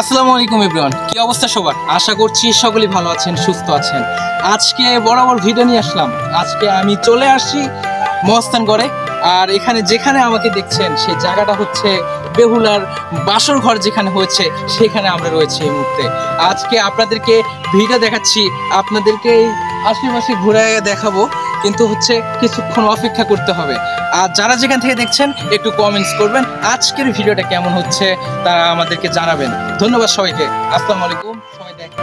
আসসালামু আলাইকুম এভরিওয়ান, কি অবস্থা সবার? আশা করছি সকলেই ভালো আছেন, সুস্থ আছেন। আজকে বরাবর ভিডিও নিয়ে আসলাম। আজকে আমি চলে আসি মহাস্থানগড়ে। আর এখানে যেখানে আমাকে দেখছেন সেই জায়গাটা হচ্ছে বেহুলার বাসর ঘর যেখানে হয়েছে সেখানে আমরা রয়েছি এই মুহূর্তে। আজকে আপনাদেরকে ভিডিও দেখাচ্ছি, আপনাদেরকে এই আশেপাশে ঘুরে দেখাবো, কিন্তু হচ্ছে কিছুক্ষণ অপেক্ষা করতে হবে। আর যারা যেখান থেকে দেখছেন একটু কমেন্টস করবেন, আজকের ভিডিওটা কেমন হচ্ছে তারা আমাদেরকে জানাবেন। ধন্যবাদ সবাইকে। আসসালামু আলাইকুম, সবাই দেখেন।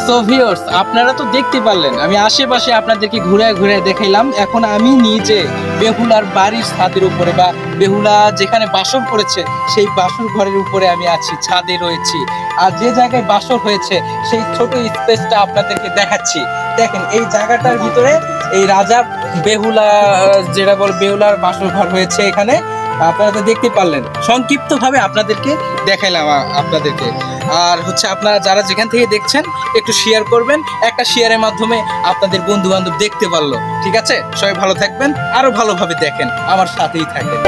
সো ভিউয়ার্স, আপনারা তো দেখতে পারলেন আমি আশেপাশে আপনাদেরকে ঘুরে ঘুরে দেখাইলাম। এখন আমি নিজে বেহুলার বাড়ির ছাদের উপরে বা বেহুলা যেখানে বাসর করেছে সেই বাসর ঘরের উপরে আমি আছি, ছাদে রয়েছি। আর যে জায়গায় বাসর হয়েছে সেই ছোট স্পেসটা আপনাদেরকে দেখাচ্ছি। দেখেন এই জায়গাটার ভিতরে এই রাজা বেহুলা যেটা বল বেহুলার বাসর ঘর হয়েছে এখানে। আপনারা তো দেখতে পারলেন, সংক্ষিপ্তভাবে আপনাদেরকে দেখাইলাম আপনাদেরকে। আর হচ্ছে আপনারা যারা যেখান থেকে দেখছেন একটু শেয়ার করবেন, একটা শেয়ারের মাধ্যমে আপনাদের বন্ধু বান্ধব দেখতে পারলো। ঠিক আছে, সবাই ভালো থাকবেন, আরো ভালোভাবে দেখেন, আমার সাথেই থাকেন।